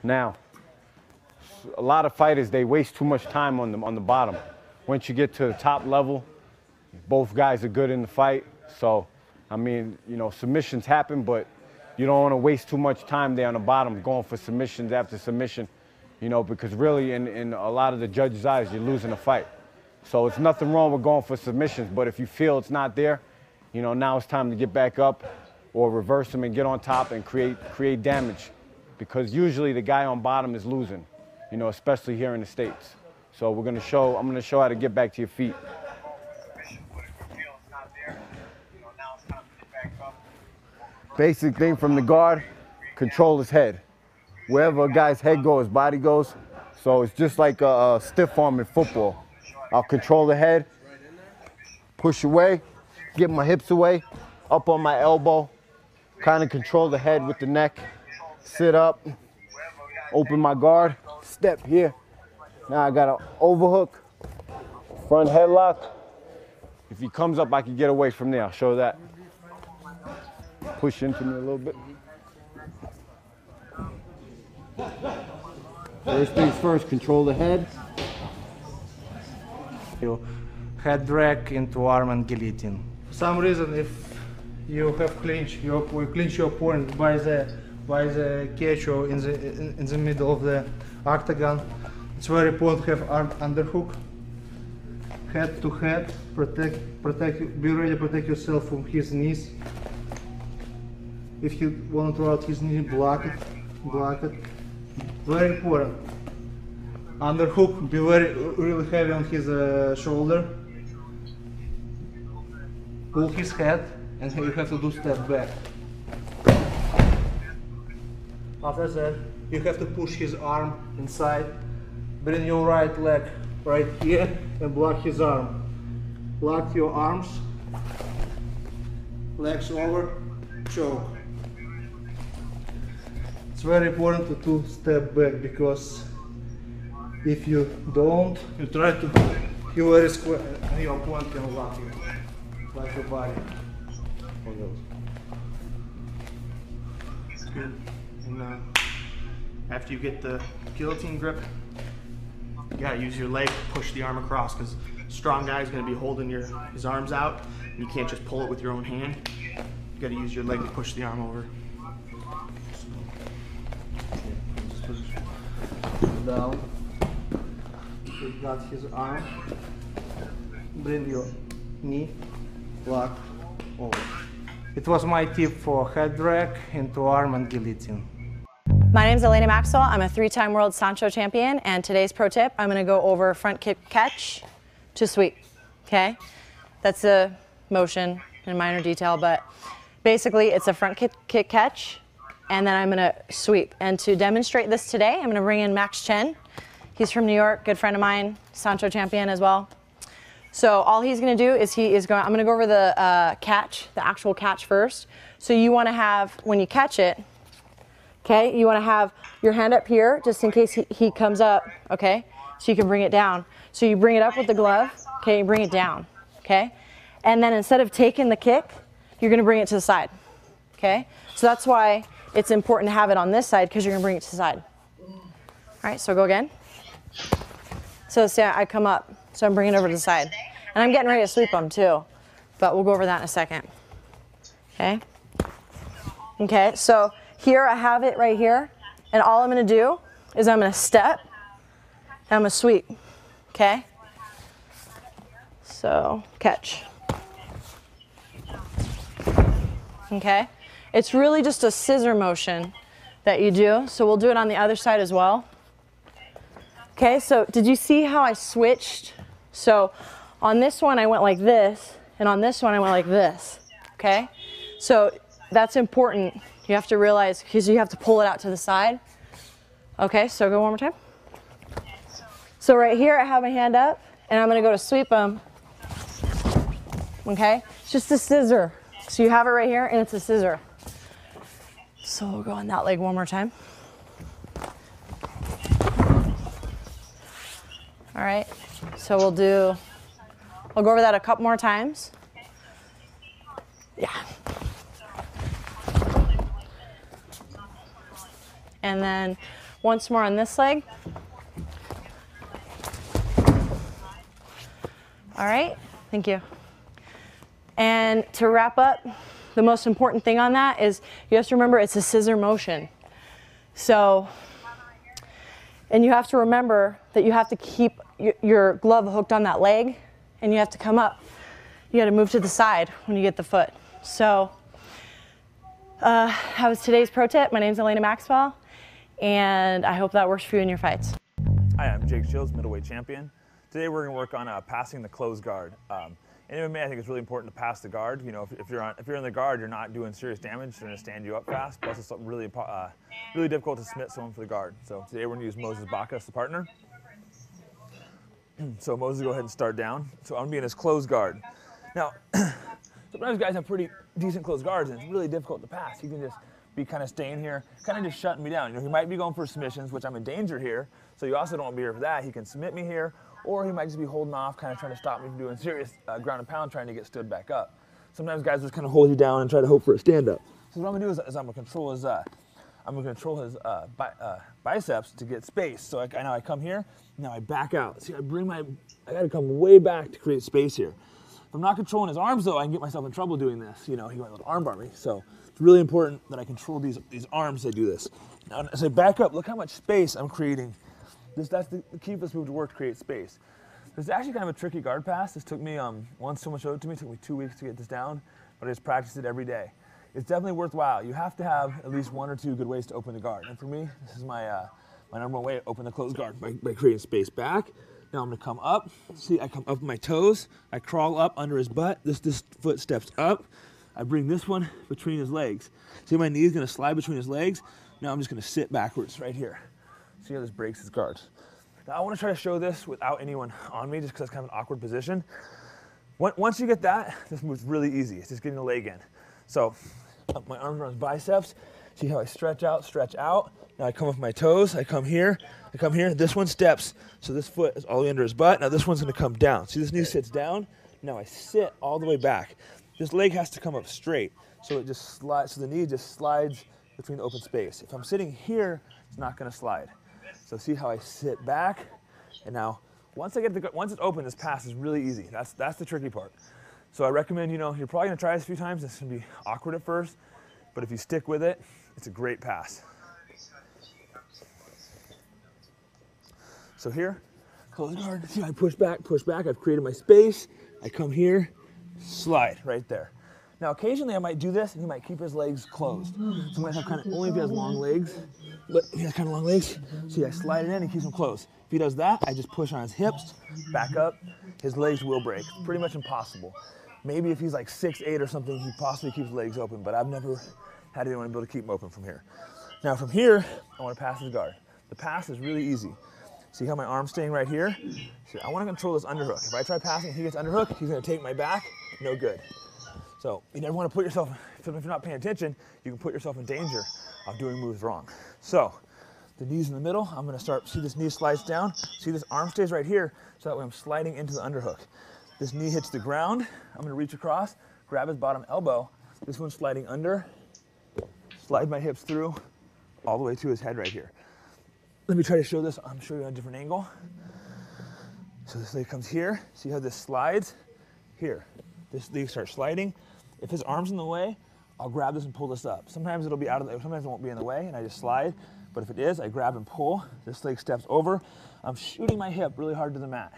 Now, a lot of fighters, they waste too much time on the bottom. Once you get to the top level, both guys are good in the fight. So, I mean, you know, submissions happen, but you don't want to waste too much time there on the bottom going for submissions after submission, you know, because really in a lot of the judges' eyes, you're losing a fight. So it's nothing wrong with going for submissions, but if you feel it's not there, you know, now it's time to get back up or reverse them and get on top and create damage, because usually the guy on bottom is losing, you know, especially here in the States. So I'm gonna show how to get back to your feet. Basic thing from the guard, control his head. Wherever a guy's head goes, body goes. So it's just like a stiff arm in football. I'll control the head, push away, get my hips away, up on my elbow, kind of control the head with the neck, sit up, open my guard, step here. Now I got an overhook, front headlock. If he comes up, I can get away from there. I'll show that. Push into me a little bit. First things first, control the head. Head drag into arm and guillotine. For some reason, if you have clinch, you clinch your opponent by the catch or in the middle of the octagon, it's very important to have arm underhook, head to head, be ready to protect yourself from his knees. If you want to throw out his knee, block it. Very important. Underhook, be really heavy on his shoulder. Pull his head, and you have to do step back. After that, you have to push his arm inside. Bring your right leg right here and block his arm. Block your arms, legs over, choke. It's very important to step back, because if you don't, you try to, you very square, and your opponent can lock you, like your body. Good. And after you get the guillotine grip, you gotta use your leg to push the arm across, because strong guy is gonna be holding his arms out, and you can't just pull it with your own hand. You gotta use your leg to push the arm over. Down. You got his arm. Bring your knee, lock, over. It was my tip for head drag into arm and guillotine. My name is Elena Maxwell. I'm a 3-time world Sancho champion, and today's pro tip, I'm going to go over front kick catch to sweep. Okay, that's a motion in minor detail, but basically it's a front kick catch, and then I'm going to sweep. And to demonstrate this today, I'm going to bring in Max Chen. He's from New York, good friend of mine, Sancho champion as well. So all he's going to do is I'm going to go over the catch, the actual catch first. So you want to have, when you catch it, okay, you want to have your hand up here just in case he comes up, okay? So you can bring it down. So you bring it up with the glove, okay, you bring it down, okay? And then instead of taking the kick, you're going to bring it to the side, okay? So that's why it's important to have it on this side, because you're going to bring it to the side. All right, so go again. So see, I come up, so I'm bringing it over to the side. And I'm getting ready to sweep them too, but we'll go over that in a second, okay? Okay, so here I have it right here, and all I'm going to do is I'm going to step, and I'm going to sweep, okay? So, catch. Okay? It's really just a scissor motion that you do, so we'll do it on the other side as well. Okay, so did you see how I switched? So on this one I went like this, and on this one I went like this, okay? So that's important. You have to realize, because you have to pull it out to the side. Okay, so go one more time. So right here I have my hand up, and I'm going to go to sweep them. Okay, it's just a scissor. So you have it right here, and it's a scissor. So we'll go on that leg one more time. All right, so we'll go over that a couple more times. Yeah. and then once more on this leg. All right, thank you. And to wrap up, the most important thing on that is you have to remember it's a scissor motion. So, and you have to remember that you have to keep your glove hooked on that leg, and you have to come up. You got to move to the side when you get the foot. So that was today's pro tip. My name's Elena Maxwell, and I hope that works for you in your fights. Hi, I'm Jake Shields, middleweight champion. Today we're going to work on passing the closed guard. In MMA, I think it's really important to pass the guard. You know, if you're in the guard, you're not doing serious damage. They're going to stand you up fast. Plus, it's really difficult to submit someone for the guard. So today we're going to use Moses Baca as the partner. So Moses, go ahead and start down. So I'm going to be in his closed guard. Now, sometimes guys have pretty decent closed guards, and it's really difficult to pass. You can just be kind of staying here, kind of just shutting me down. You know, he might be going for submissions, which I'm in danger here. So you also don't want to be here for that. He can submit me here, or he might just be holding off, kind of trying to stop me from doing serious ground and pound, trying to get stood back up. Sometimes guys just kind of hold you down and try to hope for a stand up. So what I'm gonna do is I'm gonna control his biceps to get space. So now I come here, now I back out. See, I gotta come way back to create space here. If I'm not controlling his arms though, I can get myself in trouble doing this. You know, he might arm bar me. So it's really important that I control these arms as I do this. Now as I back up, look how much space I'm creating. That's the key for this move to work, to create space. This is actually kind of a tricky guard pass. This took me, once someone showed it to me, it took me 2 weeks to get this down, but I just practiced it every day. It's definitely worthwhile. You have to have at least 1 or 2 good ways to open the guard. And for me, this is my number 1 way to open the closed guard, by creating space back. Now I'm gonna come up. See, I come up with my toes. I crawl up under his butt. This foot steps up. I bring this one between his legs. See, my knee's gonna slide between his legs. Now I'm just gonna sit backwards right here. See how this breaks his guards. Now I want to try to show this without anyone on me, just because it's kind of an awkward position. Once you get that, this move's really easy. It's just getting the leg in. So my arms around his biceps. See how I stretch out. Now I come with my toes. I come here. This one steps, so this foot is all the way under his butt. Now this one's going to come down. See, this knee sits down. Now I sit all the way back. This leg has to come up straight, so it just slides. So the knee just slides between the open space. If I'm sitting here, it's not going to slide. So see how I sit back, and now once it's open, this pass is really easy. That's the tricky part. So I recommend, you know, you're probably gonna try this a few times. It's gonna be awkward at first, but if you stick with it, it's a great pass. So here, close guard. See, I push back. I've created my space. I come here, slide right there. Now, occasionally I might do this, and he might keep his legs closed. So I might have kind of, only if he has long legs, but he has kind of long legs. See, I slide it in and keeps them closed. If he does that, I just push on his hips, back up. His legs will break. It's pretty much impossible. Maybe if he's like 6'8" or something, he possibly keeps his legs open, but I've never had anyone be able to keep them open from here. Now from here, I want to pass his guard. The pass is really easy. See how my arm's staying right here? See, I want to control this underhook. If I try passing and he gets underhook, he's going to take my back. No good. So you never want to put yourself, if you're not paying attention, you can put yourself in danger of doing moves wrong. So the knee's in the middle. I'm going to start, see this knee slides down. See this arm stays right here, so that way I'm sliding into the underhook. This knee hits the ground. I'm going to reach across, grab his bottom elbow. This one's sliding under, slide my hips through, all the way to his head right here. Let me try to show this. I'm showing you on a different angle. So this leg comes here. See how this slides? Here. This leg starts sliding. If his arm's in the way, I'll grab this and pull this up. Sometimes it'll be out of the, sometimes it won't be in the way, and I just slide. But if it is, I grab and pull. This leg steps over. I'm shooting my hip really hard to the mat.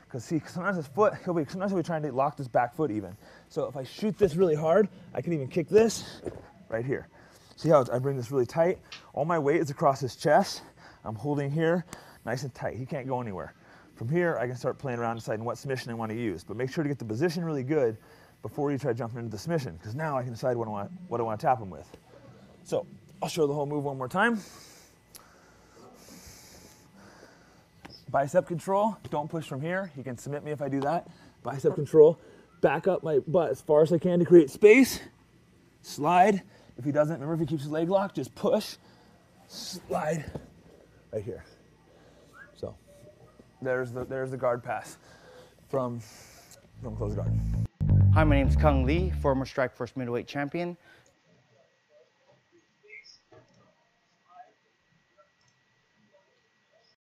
Because see, sometimes his foot, sometimes he'll be trying to lock this back foot even. So if I shoot this really hard, I can even kick this right here. See how I bring this really tight? All my weight is across his chest. I'm holding here, nice and tight. He can't go anywhere. From here, I can start playing around deciding what submission I want to use. But make sure to get the position really good before you try jumping into the submission, because now I can decide what I want to tap him with. So I'll show the whole move one more time. Bicep control, don't push from here. He can submit me if I do that. Bicep control, back up my butt as far as I can to create space. Slide. If he doesn't, remember, if he keeps his leg locked, just push, slide right here. So there's the guard pass from close guard. Hi, my name is Kung Lee, former Strikeforce middleweight champion.